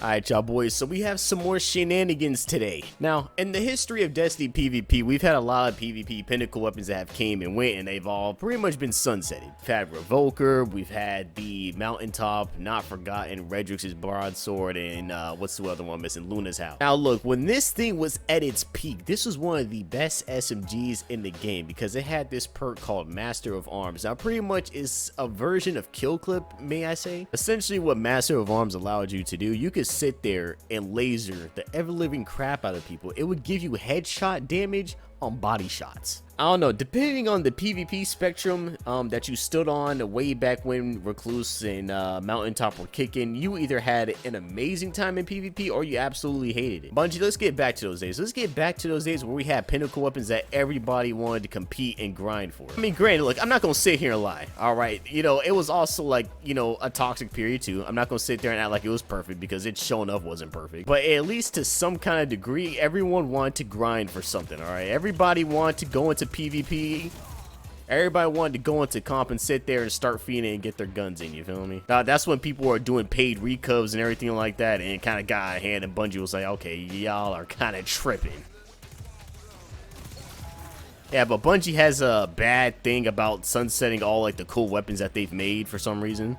Alright, y'all boys, so we have some more shenanigans today. Now, in the history of Destiny PvP, we've had a lot of PvP pinnacle weapons that have came and went, and they've all pretty much been sunsetted. We've had Revoker, we've had the Mountaintop, Not Forgotten, Redrix's Broadsword, and what's the other one missing? Luna's House. Now look, when this thing was at its peak, this was one of the best SMGs in the game because it had this perk called Master of Arms. Now pretty much is a version of Kill Clip, may I say. Essentially what Master of Arms allowed you to do, you could sit there and laser the ever-living crap out of people. It would give you headshot damage on body shots. I don't know, depending on the PvP spectrum that you stood on way back when Recluse and Mountaintop were kicking, you either had an amazing time in PvP or you absolutely hated it. Bungie, let's get back to those days. Let's get back to those days where we had pinnacle weapons that everybody wanted to compete and grind for. I mean, granted, look, I'm not gonna sit here and lie, all right? You know, it was also like, you know, a toxic period too. I'm not gonna sit there and act like it was perfect because it shown up wasn't perfect. But at least to some kind of degree, everyone wanted to grind for something, all right? Everybody wanted to go into PvP. Everybody wanted to go into comp and sit there and start feeding and get their guns in, you feel me? That's when people were doing paid recovs and everything like that, and it kind of got out of hand, and Bungie was like, okay, y'all are kind of tripping. Yeah, but Bungie has a bad thing about sunsetting all like the cool weapons that they've made for some reason.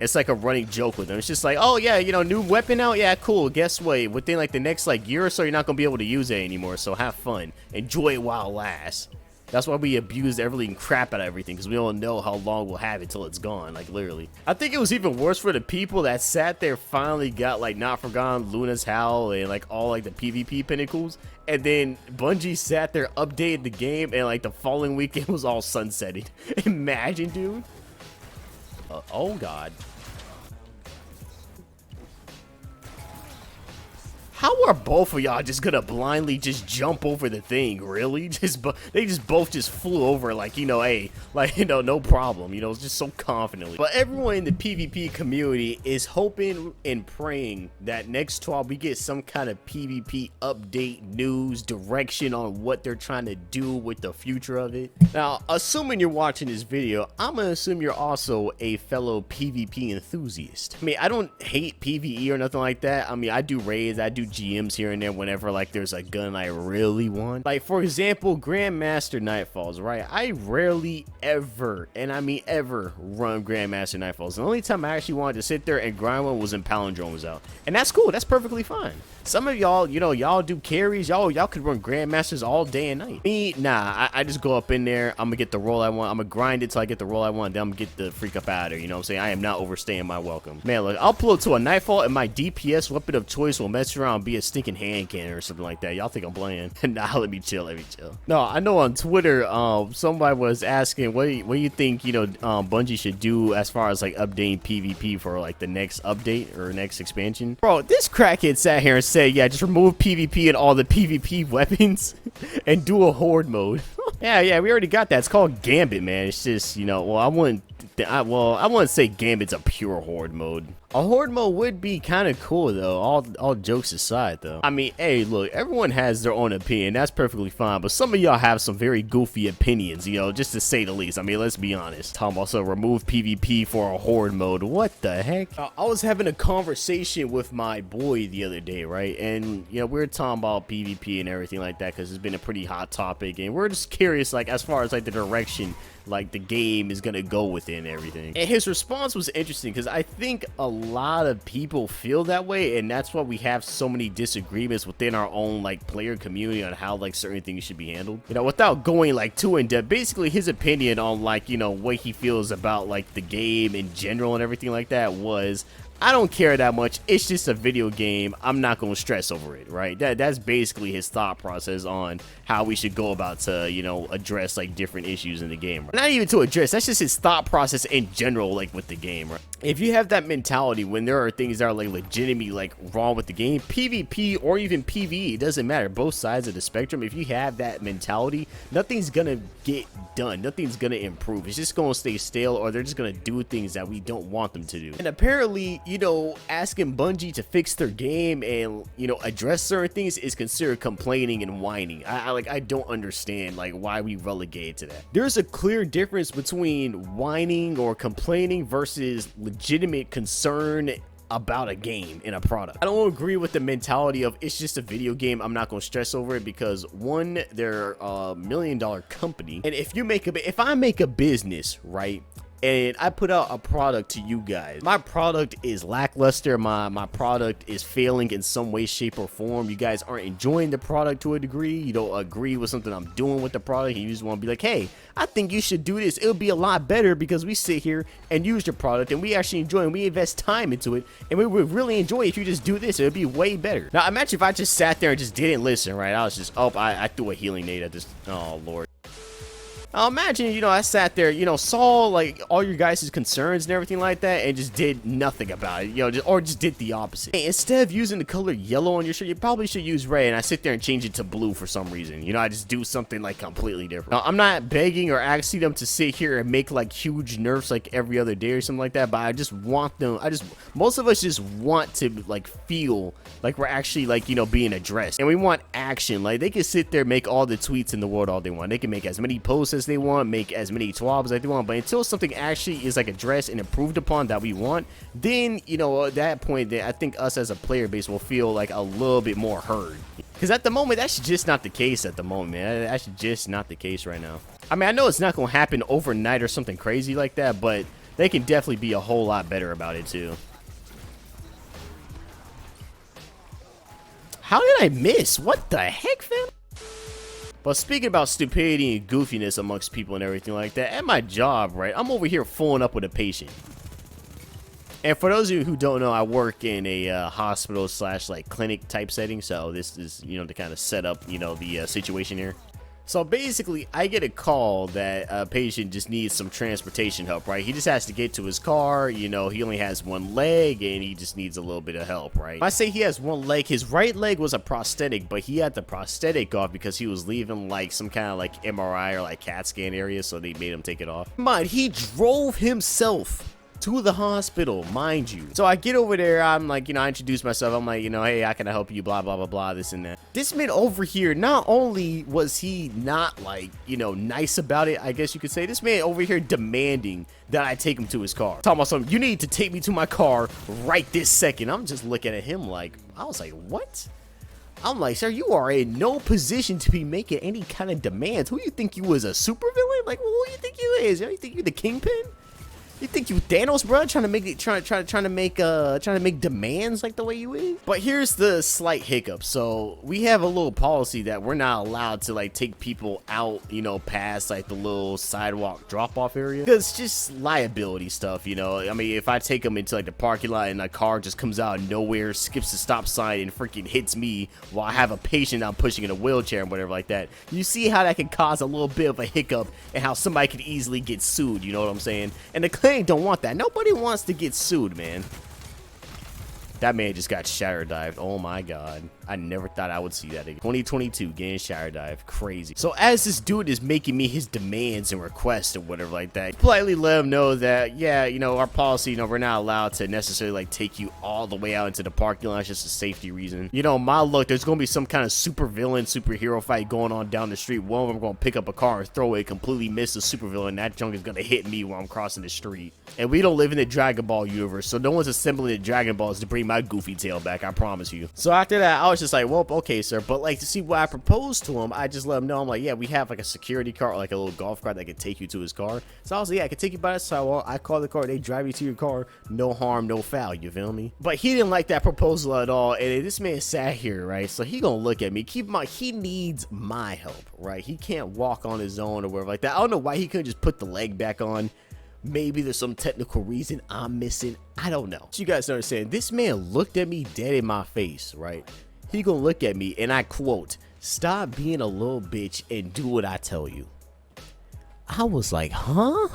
It's like a running joke with them. It's just like, oh yeah, you know, new weapon out? Yeah, cool. Guess what? Within like the next like year or so, you're not going to be able to use it anymore. So have fun. Enjoy it while it lasts. That's why we abuse everything crap out of everything, because we don't know how long we'll have it till it's gone, like literally. I think it was even worse for the people that sat there, finally got like Not Forgotten, Luna's Howl, and like all like the PvP pinnacles. And then Bungie sat there, updated the game, and like the following week it was all sunsetted. Imagine, dude. Oh god. How are both of y'all just gonna blindly just jump over the thing? Really? They just both just flew over like, you know, hey, like, you know, no problem, you know, just so confidently. But everyone in the PvP community is hoping and praying that next 12 we get some kind of PvP update, news, direction on what they're trying to do with the future of it. Now, assuming you're watching this video, I'm gonna assume you're also a fellow PvP enthusiast. I mean, I don't hate PvE or nothing like that. I mean, I do raids, I do GMs here and there whenever like there's a gun I really want. Like for example, Grandmaster Nightfalls, right? I rarely ever, and I mean ever, run Grandmaster Nightfalls. The only time I actually wanted to sit there and grind one was when Palindrome was out, and that's cool. That's perfectly fine. Some of y'all, you know, y'all do carries, y'all could run Grandmasters all day and night. Me, nah, I just go up in there, I'm gonna get the roll I want, I'm gonna grind it till I get the roll I want, then I'm gonna get the freak up out of there, you know what I'm saying? I am not overstaying my welcome. Man, look, I'll pull up to a Nightfall and my DPS weapon of choice will mess around and be a stinking hand cannon or something like that. Y'all think I'm playing? Nah, let me chill. No, I know on Twitter, somebody was asking, what do you think, you know, Bungie should do as far as like updating PvP for like the next update or next expansion? Bro, this crackhead sat here and said, yeah, just remove PvP and all the PvP weapons and do a horde mode. Yeah, we already got that. It's called Gambit, man. It's just, you know, well, I wouldn't say Gambit's a pure horde mode. A horde mode would be kind of cool though, all jokes aside though. I mean, hey, look, everyone has their own opinion, that's perfectly fine, but some of y'all have some very goofy opinions, you know, just to say the least. I mean, let's be honest. Tom also remove PvP for a horde mode. What the heck? I was having a conversation with my boy the other day, right? And, you know, we were talking about PvP and everything like that because it's been a pretty hot topic, and we're just curious, like, as far as like the direction like the game is gonna go within everything. And his response was interesting because I think a lot of people feel that way, and that's why we have so many disagreements within our own like player community on how like certain things should be handled. You know, without going like too in depth, basically his opinion on like, you know, what he feels about like the game in general and everything like that was, I don't care that much. It's just a video game. I'm not going to stress over it, right? That's basically his thought process on how we should go about to, you know, address like different issues in the game. Right? Not even to address, that's just his thought process in general, like with the game, right? If you have that mentality when there are things that are like legitimately like wrong with the game, PvP or even PvE, it doesn't matter, both sides of the spectrum, if you have that mentality, nothing's gonna get done, nothing's gonna improve. It's just gonna stay stale, or they're just gonna do things that we don't want them to do. And apparently, you know, asking Bungie to fix their game and, you know, address certain things is considered complaining and whining. I don't understand like why we relegate to that. There's a clear difference between whining or complaining versus legitimate concern about a game in a product. I don't agree with the mentality of it's just a video game, I'm not gonna stress over it, because one, they're a $1 million company, and if I make a business, right, and I put out a product to you guys, my product is lackluster, my product is failing in some way, shape, or form, you guys aren't enjoying the product to a degree, you don't agree with something I'm doing with the product, and you just want to be like, hey, I think you should do this, it'll be a lot better because we sit here and use your product and we actually enjoy it and we invest time into it, and we would really enjoy it if you just do this, it would be way better. Now imagine if I just sat there and just didn't listen, right? I was just, oh, I threw a healing nade at this, oh lord. Now imagine, you know, I sat there, you know, saw like all your guys' concerns and everything like that, and just did nothing about it, you know, or just did the opposite. Hey, instead of using the color yellow on your shirt, you probably should use red, and I sit there and change it to blue for some reason. You know, I just do something like completely different. Now, I'm not begging or asking them to sit here and make like huge nerfs like every other day or something like that, but I just want them, most of us just want to like feel like we're actually like, you know, being addressed, and we want action. Like they can sit there, make all the tweets in the world all they want, they can make as many posts as they want, make as many twabs as they want, but until something actually is like addressed and improved upon that we want, then, you know, at that point, then I think us as a player base will feel like a little bit more heard. Because at the moment, that's just not the case at the moment, man. That's just not the case right now. I mean, I know it's not going to happen overnight or something crazy like that, but they can definitely be a whole lot better about it too. How did I miss? What the heck, fam? But speaking about stupidity and goofiness amongst people and everything like that, at my job, right, I'm over here fooling up with a patient. And for those of you who don't know, I work in a hospital slash like clinic type setting, so this is, you know, to kind of set up, you know, the situation here. So basically, I get a call that a patient just needs some transportation help, right? He just has to get to his car, you know, he only has one leg and he just needs a little bit of help, right? I say he has one leg, his right leg was a prosthetic, but he had the prosthetic off because he was leaving like some kind of like MRI or like CAT scan area, so they made him take it off. Mind, he drove himself to the hospital, mind you. So I get over there, I'm like, you know, I introduce myself, I'm like, you know, hey, how can I help you, blah, blah, blah, blah, this and that. This man over here, not only was he not like, you know, nice about it, I guess you could say, this man over here demanding that I take him to his car. Talking about something, you need to take me to my car right this second. I'm just looking at him like, I was like, what? I'm like, sir, you are in no position to be making any kind of demands. Who you think you was, a supervillain? Like, who you think you is? You think you the kingpin? You think you Thanos, bro? Trying to make demands like the way you is? But here's the slight hiccup. So we have a little policy that we're not allowed to like take people out, you know, past like the little sidewalk drop-off area, because it's just liability stuff, you know. I mean, if I take them into like the parking lot and a car just comes out of nowhere, skips the stop sign, and freaking hits me while I have a patient I'm pushing in a wheelchair and whatever like that, you see how that can cause a little bit of a hiccup and how somebody could easily get sued. You know what I'm saying? And the clinic don't want that. Nobody wants to get sued, man. That man just got shatter dived. Oh my god. I never thought I would see that again. 2022 getting shatter dive. Crazy. So as this dude is making me his demands and requests or whatever like that, politely let him know that, yeah, you know, our policy, you know, we're not allowed to necessarily like take you all the way out into the parking lot. It's just a safety reason. You know, my luck, there's gonna be some kind of super villain, superhero fight going on down the street. One of them gonna pick up a car and throw it, completely miss the supervillain. That junk is gonna hit me while I'm crossing the street. And we don't live in the Dragon Ball universe, so no one's assembling the Dragon Balls to bring my goofy tail back, I promise you. So after that, I was just like, well, okay, sir. But like, to see what I proposed to him, I just let him know, I'm like, yeah, we have like a security car, or like a little golf cart that could take you to his car. So I was like, yeah, I can take you by the sidewalk. I call the car, they drive you to your car. No harm, no foul, you feel me? But he didn't like that proposal at all, and this man sat here, right? So he gonna look at me. Keep in mind, he needs my help, right? He can't walk on his own or whatever like that. I don't know why he couldn't just put the leg back on. Maybe there's some technical reason I'm missing. I don't know. So you guys understand, this man looked at me dead in my face, right? He gonna look at me and I quote, "Stop being a little bitch and do what I tell you." I was like, huh?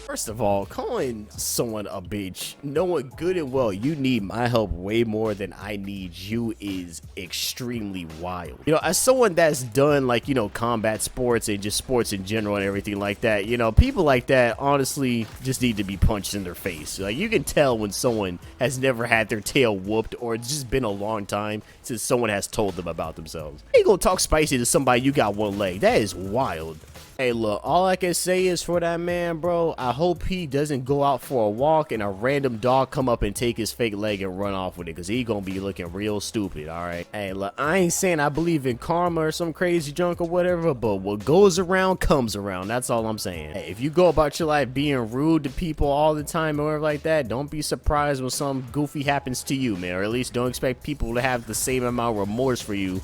First of all, calling someone a bitch, knowing good and well you need my help way more than I need you, is extremely wild. You know, as someone that's done like, you know, combat sports and just sports in general and everything like that, you know, people like that honestly just need to be punched in their face. Like, you can tell when someone has never had their tail whooped, or it's just been a long time since someone has told them about themselves. You gonna talk spicy to somebody you got one leg? That is wild. Hey, look, all I can say is for that man, bro, I hope he doesn't go out for a walk and a random dog come up and take his fake leg and run off with it, because he gonna be looking real stupid, all right? Hey, look, I ain't saying I believe in karma or some crazy junk or whatever, but what goes around comes around. That's all I'm saying. Hey, if you go about your life being rude to people all the time or whatever like that, don't be surprised when something goofy happens to you, man, or at least don't expect people to have the same amount of remorse for you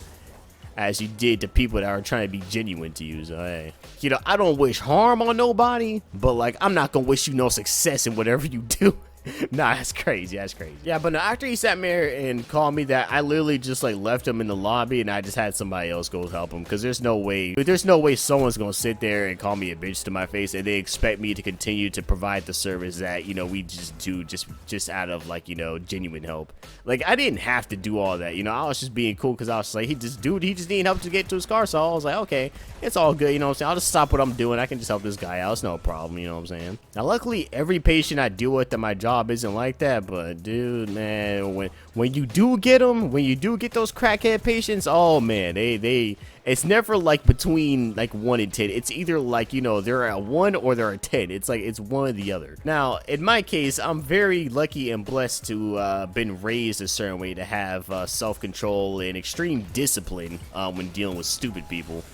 as you did to people that are trying to be genuine to you. So, hey, you know, I don't wish harm on nobody, but like, I'm not gonna wish you no success in whatever you do. Nah, that's crazy. That's crazy. Yeah, but no, after he sat me here and called me that, I literally just like left him in the lobby and I just had somebody else go help him, because there's no way someone's gonna sit there and call me a bitch to my face and they expect me to continue to provide the service that, you know, we just do just out of like, you know, genuine help. Like, I didn't have to do all that, you know. I was just being cool because I was like, he just needed help to get to his car, so I was like, okay, it's all good, you know what I'm saying? I'll just stop what I'm doing. I can just help this guy out. It's no problem, you know what I'm saying? Now, luckily, every patient I deal with at my job isn't like that, but dude, man, when you do get them, when you do get those crackhead patients, oh man, it's never like between like 1 and 10. It's either like, you know, they're a 1 or they're a 10. It's like it's one or the other. Now, in my case, I'm very lucky and blessed to been raised a certain way to have self-control and extreme discipline when dealing with stupid people.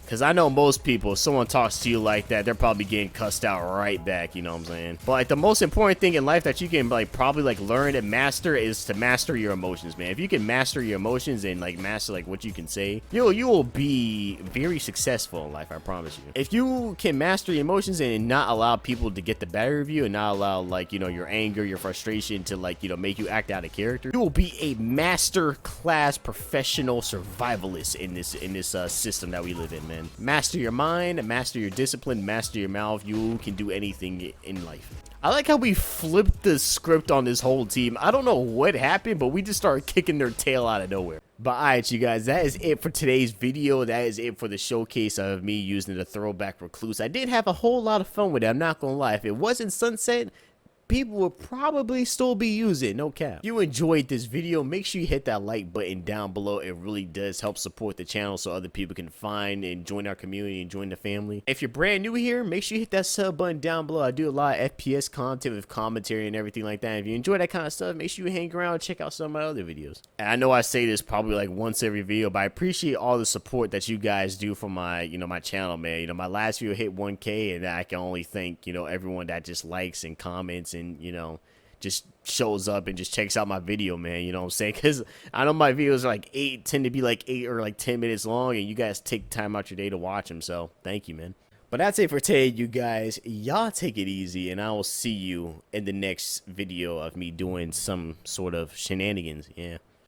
Because I know most people, if someone talks to you like that, they're probably getting cussed out right back, you know what I'm saying? But like, the most important thing in life that you can like probably like learn and master is to master your emotions, man. If you can master your emotions and like master like what you can say, you will be very successful in life, I promise you. If you can master your emotions and not allow people to get the better of you, and not allow like, you know, your anger, your frustration to like, you know, make you act out of character, you will be a master class professional survivalist in this system that we live in, man. Master your mind, master your discipline, master your mouth. You can do anything in life. I like how we flipped the script on this whole team. I don't know what happened, but we just started kicking their tail out of nowhere. But alright, you guys, that is it for today's video. That is it for the showcase of me using the throwback Recluse. I did have a whole lot of fun with it, I'm not gonna lie. If it wasn't sunset, people will probably still be using, no cap. If you enjoyed this video, make sure you hit that like button down below. It really does help support the channel so other people can find and join our community and join the family. If you're brand new here, make sure you hit that sub button down below. I do a lot of FPS content with commentary and everything like that. If you enjoy that kind of stuff, make sure you hang around and check out some of my other videos. And I know I say this probably like once every video, but I appreciate all the support that you guys do for my, you know, my channel, man. You know, my last video hit 1K, and I can only thank, you know, everyone that just likes and comments and, you know, just shows up and just checks out my video, man. You know what I'm saying? Because I know my videos are like tend to be like 8 or like 10 minutes long, and you guys take time out your day to watch them, so thank you, man. But that's it for today, you guys. Y'all take it easy, and I will see you in the next video of me doing some sort of shenanigans. Yeah.